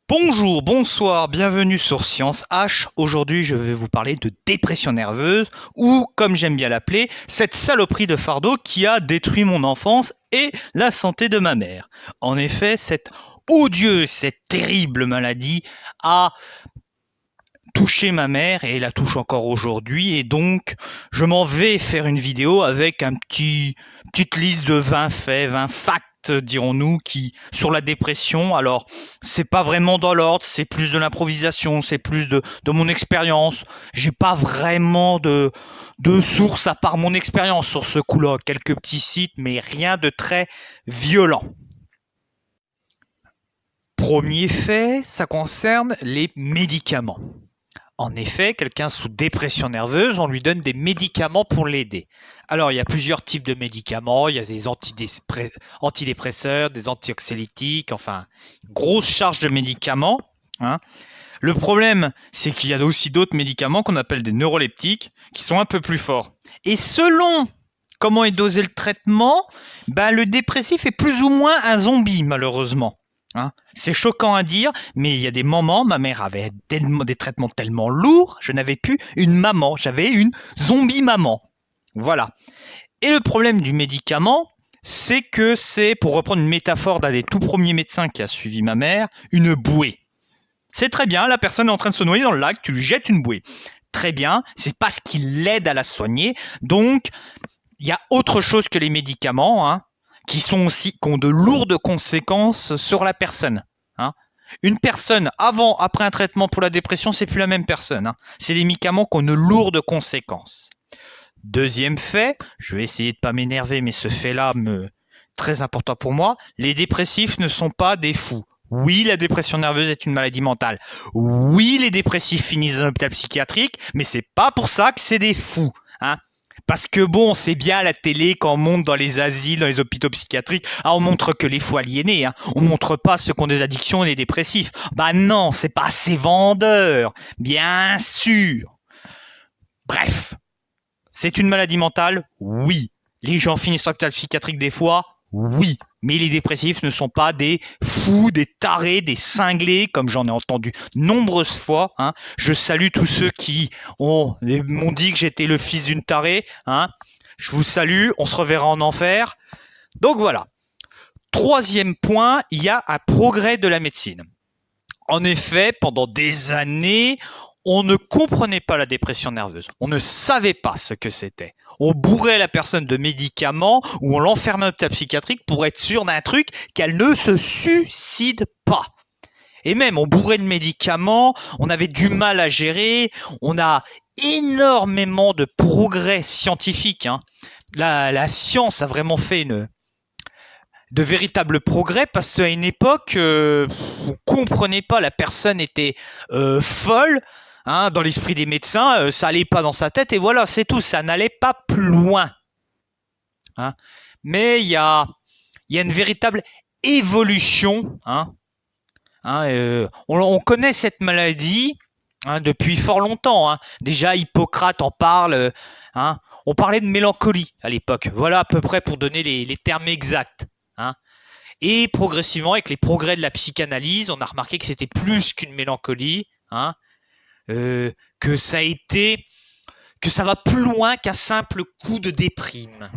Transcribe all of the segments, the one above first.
Bonjour, bonsoir, bienvenue sur Science H. Aujourd'hui, je vais vous parler de dépression nerveuse ou, comme j'aime bien l'appeler, cette saloperie de fardeau qui a détruit mon enfance et la santé de ma mère. En effet, cette odieuse, cette terrible maladie a touché ma mère et la touche encore aujourd'hui, et donc je m'en vais faire une vidéo avec petite liste de 20 faits, 20 facts, dirons-nous, sur la dépression. Alors, c'est pas vraiment dans l'ordre, c'est plus de l'improvisation, c'est plus de mon expérience. J'ai pas vraiment de source à part mon expérience sur ce coup-là. Quelques petits sites, mais rien de très violent. Premier fait, ça concerne les médicaments. En effet, quelqu'un sous dépression nerveuse, on lui donne des médicaments pour l'aider. Alors, il y a plusieurs types de médicaments. Il y a des antidépresseurs, des antioxylytiques, enfin, une grosse charge de médicaments. Hein. Le problème, c'est qu'il y a aussi d'autres médicaments qu'on appelle des neuroleptiques, qui sont un peu plus forts. Et selon comment est dosé le traitement, le dépressif est plus ou moins un zombie, malheureusement. Hein. C'est choquant à dire, mais il y a des moments, ma mère avait des traitements tellement lourds, je n'avais plus une maman, j'avais une zombie maman. Voilà. Et le problème du médicament, c'est que c'est, pour reprendre une métaphore d'un des tout premiers médecins qui a suivi ma mère, une bouée. C'est très bien, la personne est en train de se noyer dans le lac, tu lui jettes une bouée. Très bien, c'est pas ce qui l'aide à la soigner, donc il y a autre chose que les médicaments, hein, qui ont de lourdes conséquences sur la personne. Hein. Une personne après un traitement pour la dépression, c'est plus la même personne. Hein. C'est des médicaments qui ont de lourdes conséquences. Deuxième fait, je vais essayer de ne pas m'énerver, mais ce fait-là très important pour moi, les dépressifs ne sont pas des fous. Oui, la dépression nerveuse est une maladie mentale. Oui, les dépressifs finissent dans l'hôpital psychiatrique, mais c'est pas pour ça que c'est des fous. Hein. Parce que bon, c'est bien à la télé quand on monte dans les asiles, dans les hôpitaux psychiatriques, on montre que les fous aliénés, hein. On montre pas ceux qui ont des addictions et des dépressifs. Non, c'est pas assez vendeur, bien sûr. Bref, c'est une maladie mentale, oui. Les gens finissent dans l'hôpital psychiatrique des fois, oui. Mais les dépressifs ne sont pas des fous, des tarés, des cinglés, comme j'en ai entendu nombreuses fois. Hein. Je salue tous ceux qui m'ont dit que j'étais le fils d'une tarée. Hein. Je vous salue, on se reverra en enfer. Donc voilà. Troisième point, il y a un progrès de la médecine. En effet, pendant des années, on ne comprenait pas la dépression nerveuse. On ne savait pas ce que c'était. On bourrait la personne de médicaments ou on l'enfermait en hôpital psychiatrique pour être sûr d'un truc, qu'elle ne se suicide pas. Et même, on bourrait de médicaments, on avait du mal à gérer, on a énormément de progrès scientifiques. Hein. La science a vraiment fait de véritables progrès parce qu'à une époque, on ne comprenait pas, la personne était folle. Hein, dans l'esprit des médecins, ça n'allait pas dans sa tête et voilà, c'est tout, ça n'allait pas plus loin. Hein. Mais il y a une véritable évolution. Hein. On connaît cette maladie depuis fort longtemps. Hein. Déjà, Hippocrate en parle. Hein. On parlait de mélancolie à l'époque. Voilà à peu près pour donner les termes exacts. Hein. Et progressivement, avec les progrès de la psychanalyse, on a remarqué que c'était plus qu'une mélancolie. Hein. Que ça va plus loin qu'un simple coup de déprime.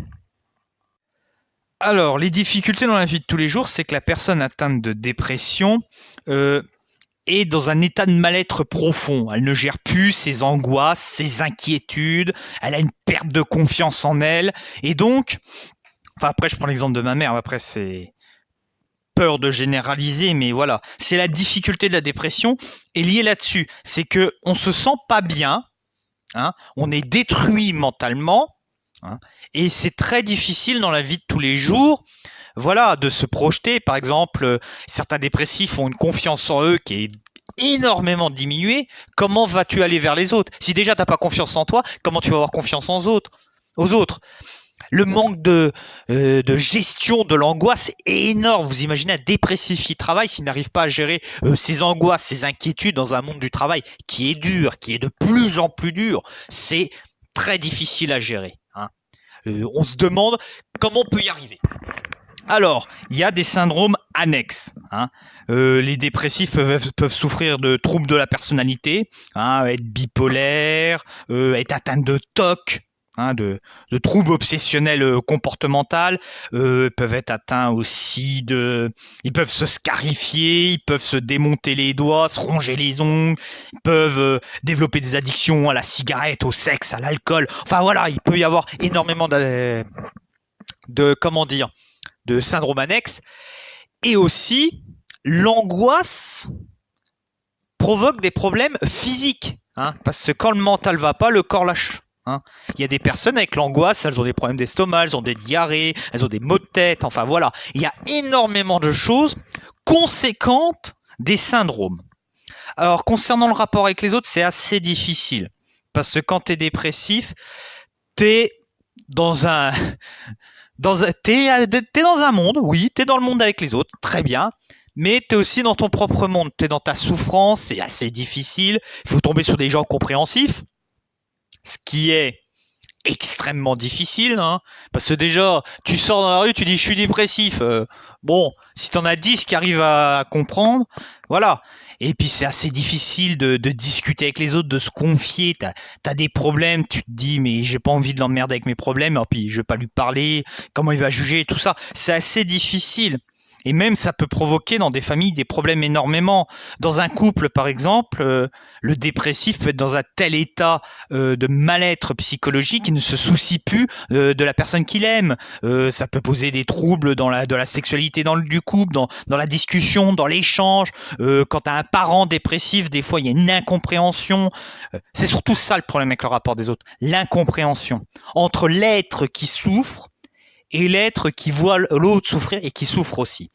Alors, les difficultés dans la vie de tous les jours, c'est que la personne atteinte de dépression est dans un état de mal-être profond. Elle ne gère plus ses angoisses, ses inquiétudes, elle a une perte de confiance en elle, et donc, après je prends l'exemple de ma mère, après c'est peur de généraliser, mais voilà, c'est la difficulté de la dépression est liée là-dessus. C'est que on se sent pas bien, hein, on est détruit mentalement, hein, et c'est très difficile dans la vie de tous les jours, voilà, de se projeter. Par exemple, certains dépressifs ont une confiance en eux qui est énormément diminuée. Comment vas-tu aller vers les autres? Si déjà t'as pas confiance en toi, comment tu vas avoir confiance aux autres? Le manque de gestion de l'angoisse est énorme. Vous imaginez un dépressif qui travaille s'il n'arrive pas à gérer ses angoisses, ses inquiétudes dans un monde du travail qui est dur, qui est de plus en plus dur. C'est très difficile à gérer. Hein. On se demande comment on peut y arriver. Alors, il y a des syndromes annexes. Hein. Les dépressifs peuvent souffrir de troubles de la personnalité, hein, être bipolaire, être atteint de TOC, hein, de troubles obsessionnels comportementaux, peuvent être atteints aussi ils peuvent se scarifier, ils peuvent se démonter les doigts, se ronger les ongles, ils peuvent développer des addictions à la cigarette, au sexe, à l'alcool. Enfin voilà, il peut y avoir énormément de syndromes annexes. Et aussi, l'angoisse provoque des problèmes physiques, hein, parce que quand le mental va pas, le corps lâche. Hein. Il y a des personnes avec l'angoisse, elles ont des problèmes d'estomac, elles ont des diarrhées, elles ont des maux de tête, enfin voilà. Il y a énormément de choses conséquentes des syndromes. Alors, concernant le rapport avec les autres, c'est assez difficile, parce que quand tu es dépressif, t'es dans un monde, oui, t'es dans le monde avec les autres, très bien, mais t'es aussi dans ton propre monde, t'es dans ta souffrance, c'est assez difficile, il faut tomber sur des gens compréhensifs, ce qui est extrêmement difficile, hein, parce que déjà, tu sors dans la rue, tu dis je suis dépressif, bon, si t'en as 10 qui arrivent à comprendre, voilà. Et puis c'est assez difficile de discuter avec les autres, de se confier, t'as des problèmes, tu te dis mais j'ai pas envie de l'emmerder avec mes problèmes, et puis je vais pas lui parler, comment il va juger, tout ça, c'est assez difficile. Et même ça peut provoquer dans des familles des problèmes énormément. Dans un couple par exemple, le dépressif peut être dans un tel état de mal-être psychologique qu'il ne se soucie plus de la personne qu'il aime. Ça peut poser des troubles dans de la sexualité du couple, dans la discussion, dans l'échange. Quand tu as un parent dépressif, des fois il y a une incompréhension. C'est surtout ça le problème avec le rapport des autres, l'incompréhension entre l'être qui souffre et l'être qui voit l'autre souffrir et qui souffre aussi.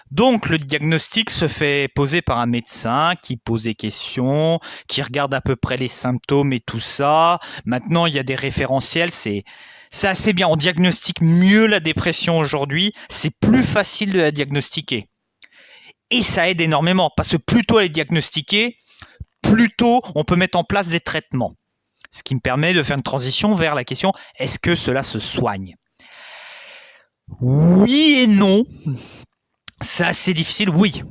Donc le diagnostic se fait poser par un médecin qui pose des questions, qui regarde à peu près les symptômes et tout ça. Maintenant, il y a des référentiels, c'est assez bien. On diagnostique mieux la dépression aujourd'hui, c'est plus facile de la diagnostiquer. Et ça aide énormément, parce que plus tôt elle est diagnostiquée, plus tôt on peut mettre en place des traitements. Ce qui me permet de faire une transition vers la question, est-ce que cela se soigne ? Oui et non. C'est assez difficile, oui.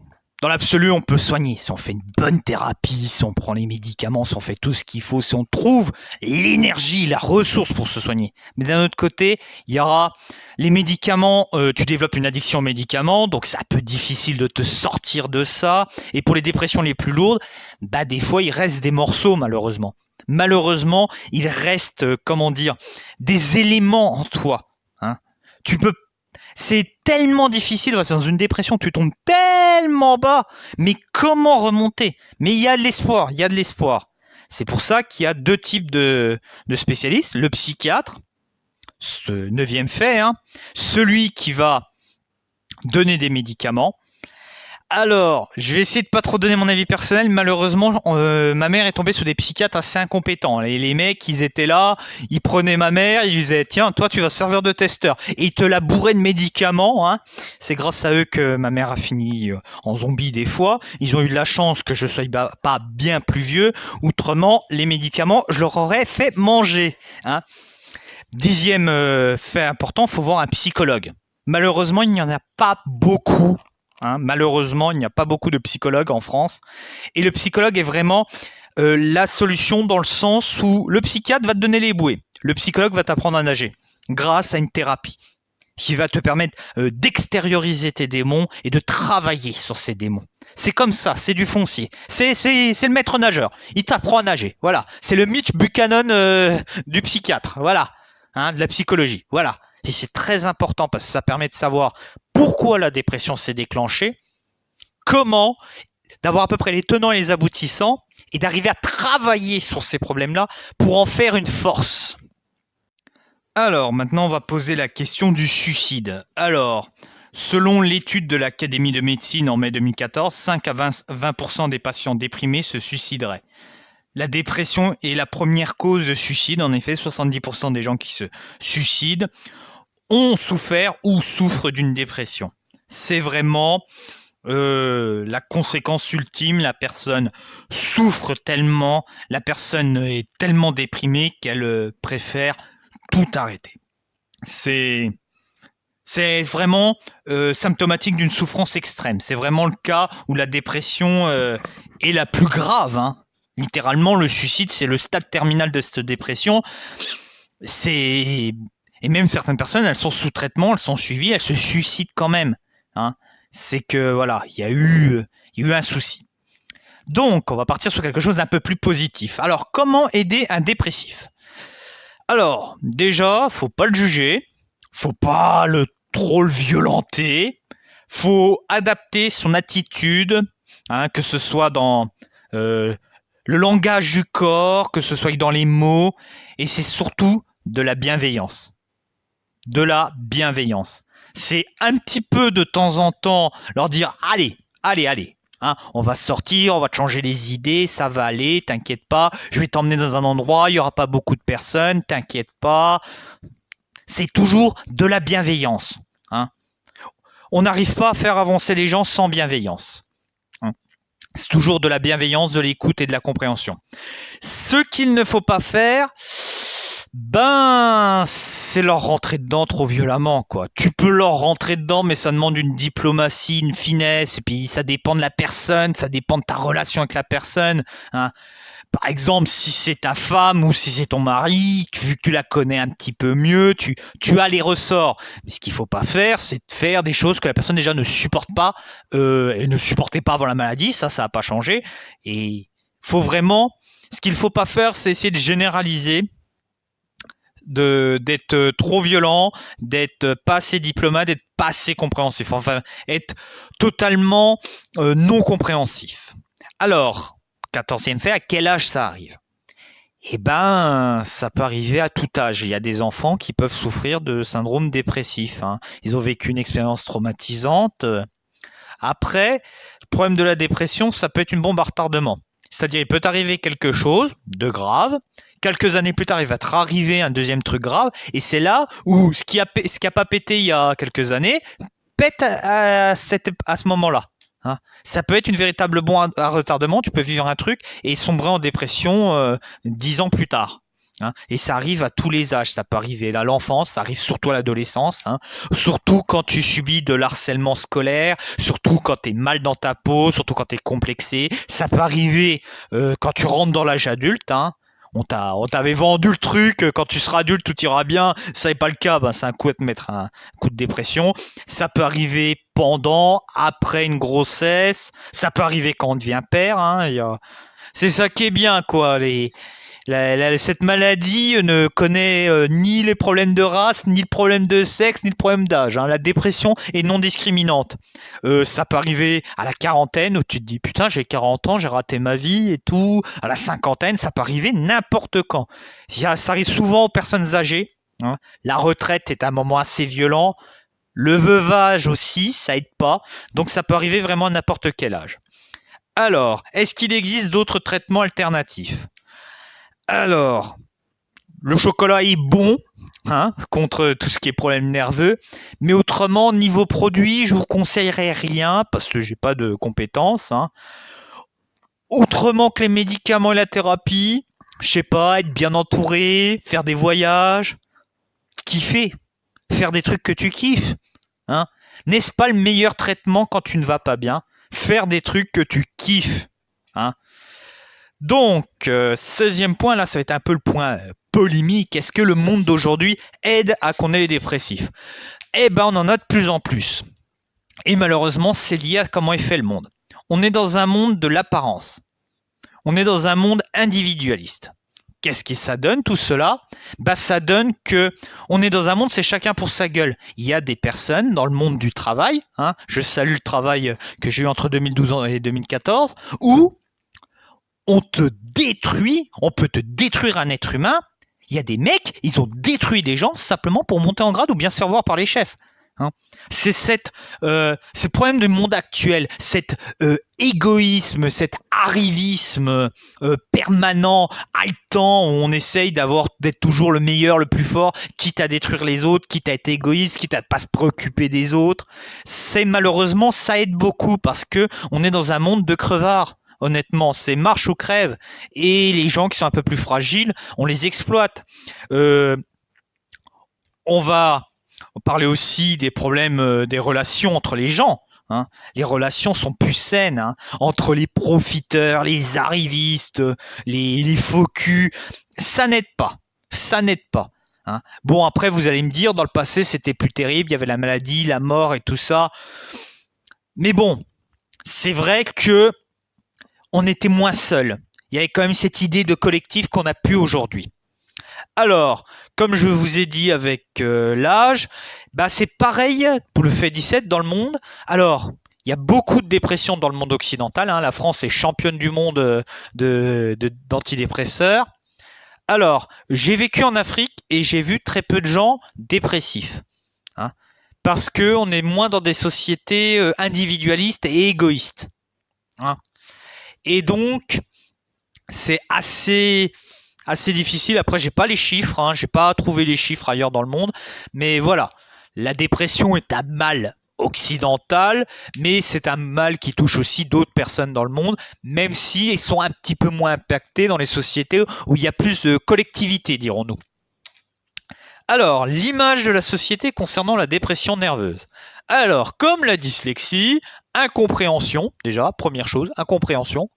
Dans l'absolu, on peut soigner. Si on fait une bonne thérapie, si on prend les médicaments, si on fait tout ce qu'il faut, si on trouve l'énergie, la ressource pour se soigner. Mais d'un autre côté, il y aura les médicaments, tu développes une addiction aux médicaments, donc c'est un peu difficile de te sortir de ça. Et pour les dépressions les plus lourdes, bah des fois, il reste des morceaux, malheureusement. Malheureusement, il reste, des éléments en toi. Hein. C'est tellement difficile, dans une dépression, tu tombes tellement bas, mais comment remonter ? Mais il y a de l'espoir, il y a de l'espoir. C'est pour ça qu'il y a deux types de spécialistes, le psychiatre, ce 9e fait, hein, celui qui va donner des médicaments. Alors, je vais essayer de pas trop donner mon avis personnel. Malheureusement, ma mère est tombée sur des psychiatres assez incompétents. Et les mecs, ils étaient là, ils prenaient ma mère, ils lui disaient « Tiens, toi, tu vas servir de testeur. » Et ils te la bourraient de médicaments. Hein. C'est grâce à eux que ma mère a fini en zombie des fois. Ils ont eu de la chance que je sois pas bien plus vieux. Autrement, les médicaments, je leur aurais fait manger. Hein. 10e fait important, il faut voir un psychologue. Malheureusement, il n'y en a pas beaucoup. Hein, malheureusement, il n'y a pas beaucoup de psychologues en France. Et le psychologue est vraiment la solution dans le sens où le psychiatre va te donner les bouées. Le psychologue va t'apprendre à nager grâce à une thérapie qui va te permettre d'extérioriser tes démons et de travailler sur ces démons. C'est comme ça, c'est du foncier. C'est le maître nageur. Il t'apprend à nager. Voilà. C'est le Mitch Buchanan du psychiatre. Voilà. Hein, de la psychologie. Voilà. Et c'est très important parce que ça permet de savoir pourquoi la dépression s'est déclenchée, comment, d'avoir à peu près les tenants et les aboutissants, et d'arriver à travailler sur ces problèmes-là pour en faire une force. Alors, maintenant, on va poser la question du suicide. Alors, selon l'étude de l'Académie de médecine en mai 2014, 5 à 20% des patients déprimés se suicideraient. La dépression est la première cause de suicide. En effet, 70% des gens qui se suicident ont souffert ou souffrent d'une dépression. C'est vraiment la conséquence ultime. La personne souffre tellement, la personne est tellement déprimée qu'elle préfère tout arrêter. C'est C'est vraiment symptomatique d'une souffrance extrême. C'est vraiment le cas où la dépression est la plus grave, hein. Littéralement, le suicide, c'est le stade terminal de cette dépression. Et même certaines personnes, elles sont sous traitement, elles sont suivies, elles se suicident quand même, hein. C'est que voilà, il y a eu un souci. Donc, on va partir sur quelque chose d'un peu plus positif. Alors, comment aider un dépressif? Alors, déjà, faut pas le juger, faut pas trop le violenter, faut adapter son attitude, hein, que ce soit dans le langage du corps, que ce soit dans les mots, et c'est surtout de la bienveillance. De la bienveillance. C'est un petit peu de temps en temps leur dire allez, hein, on va sortir, on va te changer les idées, ça va aller, t'inquiète pas, je vais t'emmener dans un endroit, il n'y aura pas beaucoup de personnes, t'inquiète pas. C'est toujours de la bienveillance, hein. On n'arrive pas à faire avancer les gens sans bienveillance, hein. C'est toujours de la bienveillance, de l'écoute et de la compréhension. Ce qu'il ne faut pas faire, c'est leur rentrer dedans trop violemment, quoi. Tu peux leur rentrer dedans, mais ça demande une diplomatie, une finesse, et puis ça dépend de la personne, ça dépend de ta relation avec la personne, hein. Par exemple, si c'est ta femme ou si c'est ton mari, vu que tu la connais un petit peu mieux, tu as les ressorts. Mais ce qu'il faut pas faire, c'est de faire des choses que la personne déjà ne supporte pas et ne supportait pas avant la maladie. Ça n'a pas changé. Et faut vraiment, ce qu'il faut pas faire, c'est essayer de généraliser, d'être trop violent, d'être pas assez diplomate, d'être pas assez compréhensif. Enfin, être totalement non compréhensif. Alors, 14e fait, à quel âge ça arrive? Eh ben, ça peut arriver à tout âge. Il y a des enfants qui peuvent souffrir de syndrome dépressif, hein. Ils ont vécu une expérience traumatisante. Après, le problème de la dépression, ça peut être une bombe à retardement. C'est-à-dire, il peut t'arriver quelque chose de grave. Quelques années plus tard, il va te arriver un deuxième truc grave. Et c'est là où ce qui a pas pété il y a quelques années pète à ce moment-là, hein. Ça peut être une véritable bombe à retardement. Tu peux vivre un truc et sombrer en dépression 10 ans plus tard, hein. Et ça arrive à tous les âges. Ça peut arriver à l'enfance, ça arrive surtout à l'adolescence, hein. Surtout quand tu subis de l'harcèlement scolaire, surtout quand tu es mal dans ta peau, surtout quand tu es complexé. Ça peut arriver quand tu rentres dans l'âge adulte, hein. On t'avait vendu le truc, quand tu seras adulte, tout ira bien. Ça n'est pas le cas, c'est un coup à te mettre un coup de dépression. Ça peut arriver pendant, après une grossesse. Ça peut arriver quand on devient père, hein. C'est ça qui est bien, quoi. Cette maladie ne connaît ni les problèmes de race, ni le problème de sexe, ni le problème d'âge, hein. La dépression est non discriminante. Ça peut arriver à la quarantaine où tu te dis putain, j'ai 40 ans, j'ai raté ma vie et tout. À la cinquantaine, ça peut arriver n'importe quand. Ça arrive souvent aux personnes âgées, hein. La retraite est un moment assez violent. Le veuvage aussi, ça aide pas. Donc ça peut arriver vraiment à n'importe quel âge. Alors, est-ce qu'il existe d'autres traitements alternatifs? Alors, le chocolat est bon, hein, contre tout ce qui est problème nerveux, mais autrement, niveau produit, je vous conseillerais rien parce que j'ai pas de compétences, hein. Autrement que les médicaments et la thérapie, je sais pas, être bien entouré, faire des voyages, kiffer, faire des trucs que tu kiffes, hein. N'est-ce pas le meilleur traitement quand tu ne vas pas bien? Faire des trucs que tu kiffes, hein. Donc, 16e point, là, ça va être un peu le point polémique. Est-ce que le monde d'aujourd'hui aide à qu'on ait les dépressifs? Eh ben, on en a de plus en plus. Et malheureusement, c'est lié à comment est fait le monde. On est dans un monde de l'apparence. On est dans un monde individualiste. Qu'est-ce que ça donne, tout cela? Ça donne que on est dans un monde, c'est chacun pour sa gueule. Il y a des personnes dans le monde du travail, hein, je salue le travail que j'ai eu entre 2012 et 2014, où on te détruit, on peut te détruire un être humain. Il y a des mecs, ils ont détruit des gens simplement pour monter en grade ou bien se faire voir par les chefs, hein. C'est ce problème du monde actuel, cet égoïsme, cet arrivisme permanent, haletant, où on essaye d'être toujours le meilleur, le plus fort, quitte à détruire les autres, quitte à être égoïste, quitte à ne pas se préoccuper des autres. C'est malheureusement, ça aide beaucoup parce que on est dans un monde de crevards. Honnêtement, c'est marche ou crève. Et les gens qui sont un peu plus fragiles, on les exploite. On va On parlait aussi des problèmes des relations entre les gens. Hein. Les relations sont plus saines hein, entre les profiteurs, les arrivistes, les faux culs. Ça n'aide pas. Ça n'aide pas. Hein. Bon, après, vous allez me dire, dans le passé, c'était plus terrible. Il y avait la maladie, la mort et tout ça. Mais bon, c'est vrai que on était moins seul. Il y avait quand même cette idée de collectif qu'on n'a plus aujourd'hui. Alors, comme je vous ai dit avec l'âge, bah c'est pareil pour le fait 17 dans le monde. Alors, il y a beaucoup de dépression dans le monde occidental. Hein. La France est championne du monde d'antidépresseurs. Alors, j'ai vécu en Afrique et j'ai vu très peu de gens dépressifs. Hein, parce qu'on est moins dans des sociétés individualistes et égoïstes. Hein. Et donc, c'est assez difficile. Après, j'ai pas les chiffres, hein, j'ai pas trouvé les chiffres ailleurs dans le monde, mais voilà, la dépression est un mal occidental, mais c'est un mal qui touche aussi d'autres personnes dans le monde, même si ils sont un petit peu moins impactés dans les sociétés où il y a plus de collectivité, dirons-nous. Alors, l'image de la société concernant la dépression nerveuse. Alors, comme la dyslexie, incompréhension, déjà, première chose, incompréhension,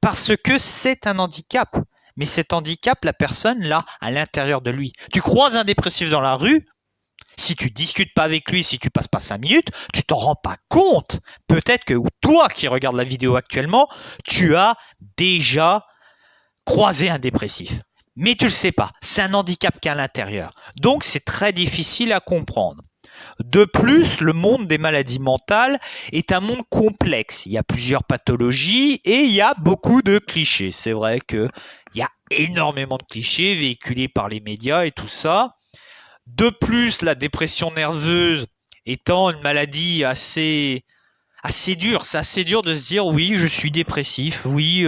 parce que c'est un handicap. Mais cet handicap, la personne l'a à l'intérieur de lui. Tu croises un dépressif dans la rue, si tu discutes pas avec lui, si tu passes pas 5 minutes, tu t'en rends pas compte. Peut-être que toi qui regardes la vidéo actuellement, tu as déjà croisé un dépressif. Mais tu le sais pas, c'est un handicap qui est à l'intérieur. Donc c'est très difficile à comprendre. De plus, le monde des maladies mentales est un monde complexe. Il y a plusieurs pathologies et il y a beaucoup de clichés. C'est vrai qu'il y a énormément de clichés véhiculés par les médias et tout ça. De plus, la dépression nerveuse étant une maladie assez dure, c'est assez dur de se dire oui, je suis dépressif, oui,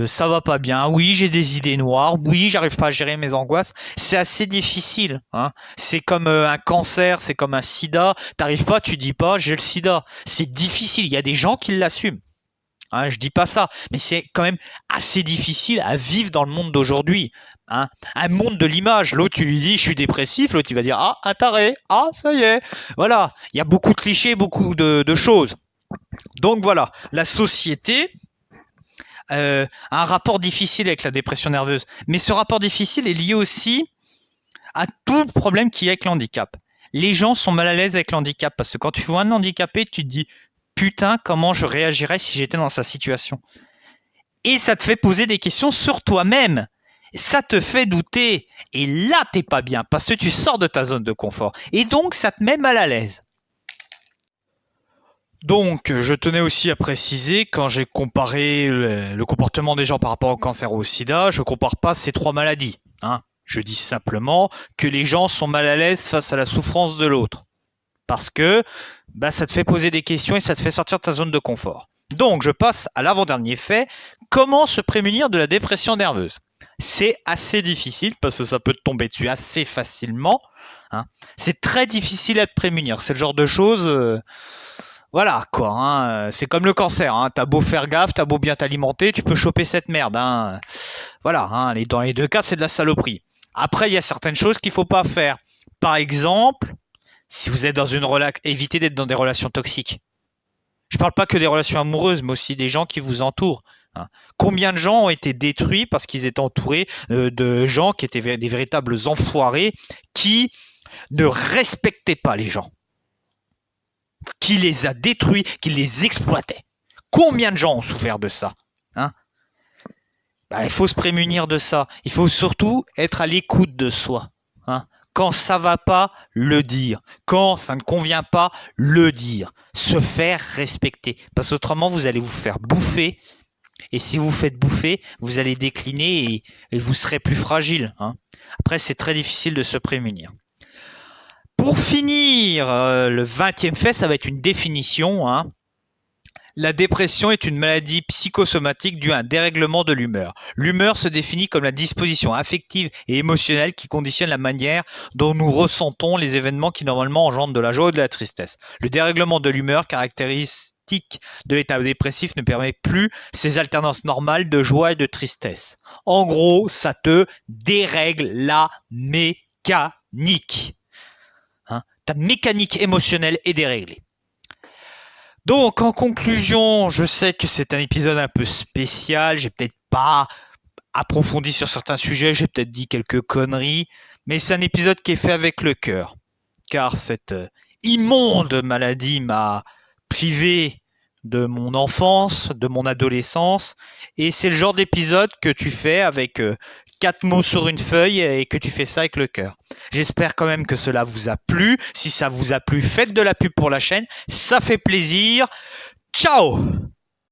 ça va pas bien, oui, j'ai des idées noires, oui, j'arrive pas à gérer mes angoisses. C'est assez difficile. Hein. C'est comme un cancer, c'est comme un sida. T'arrives pas, tu dis pas j'ai le sida. C'est difficile. Il y a des gens qui l'assument. Hein, je dis pas ça, mais c'est quand même assez difficile à vivre dans le monde d'aujourd'hui. Hein. Un monde de l'image. L'autre, tu lui dis je suis dépressif, l'autre il va dire ah un taré, ah ça y est. Voilà, il y a beaucoup de clichés, beaucoup de choses. Donc voilà, la société a un rapport difficile avec la dépression nerveuse. Mais ce rapport difficile est lié aussi à tout problème qui est avec l'handicap. Les gens sont mal à l'aise avec l'handicap parce que quand tu vois un handicapé, tu te dis putain, comment je réagirais si j'étais dans sa situation. Et ça te fait poser des questions sur toi-même. Ça te fait douter. Et là, t'es pas bien parce que tu sors de ta zone de confort. Et donc, ça te met mal à l'aise. Donc, je tenais aussi à préciser, quand j'ai comparé le comportement des gens par rapport au cancer ou au sida, je ne compare pas ces trois maladies. Hein. Je dis simplement que les gens sont mal à l'aise face à la souffrance de l'autre. Parce que ça te fait poser des questions et ça te fait sortir de ta zone de confort. Donc, je passe à l'avant-dernier fait. Comment se prémunir de la dépression nerveuse? C'est assez difficile parce que ça peut te tomber dessus assez facilement. Hein. C'est très difficile à te prémunir. C'est le genre de choses... Voilà quoi, hein. C'est comme le cancer, hein. T'as beau faire gaffe, t'as beau bien t'alimenter, tu peux choper cette merde. Hein. Voilà, hein. Dans les deux cas, c'est de la saloperie. Après, il y a certaines choses qu'il ne faut pas faire. Par exemple, si vous êtes dans une relation, évitez d'être dans des relations toxiques. Je ne parle pas que des relations amoureuses, mais aussi des gens qui vous entourent. Hein. Combien de gens ont été détruits parce qu'ils étaient entourés de gens qui étaient des véritables enfoirés, qui ne respectaient pas les gens, qui les a détruits, qui les exploitait. Combien de gens ont souffert de ça? Hein? Il faut se prémunir de ça. Il faut surtout être à l'écoute de soi. Hein? Quand ça va pas, le dire. Quand ça ne convient pas, le dire. Se faire respecter. Parce qu'autrement, vous allez vous faire bouffer. Et si vous vous faites bouffer, vous allez décliner et vous serez plus fragile. Hein? Après, c'est très difficile de se prémunir. Pour finir, le 20e fait, ça va être une définition. Hein. La dépression est une maladie psychosomatique due à un dérèglement de l'humeur. L'humeur se définit comme la disposition affective et émotionnelle qui conditionne la manière dont nous ressentons les événements qui normalement engendrent de la joie ou de la tristesse. Le dérèglement de l'humeur, caractéristique de l'état dépressif, ne permet plus ces alternances normales de joie et de tristesse. En gros, ça te dérègle la mécanique. Hein, ta mécanique émotionnelle est déréglée. Donc, en conclusion, je sais que c'est un épisode un peu spécial. J'ai peut-être pas approfondi sur certains sujets, j'ai peut-être dit quelques conneries, mais c'est un épisode qui est fait avec le cœur. Car cette immonde maladie m'a privé de mon enfance, de mon adolescence, et c'est le genre d'épisode que tu fais avec 4 mots sur une feuille et que tu fais ça avec le cœur. J'espère quand même que cela vous a plu. Si ça vous a plu, faites de la pub pour la chaîne, ça fait plaisir. Ciao!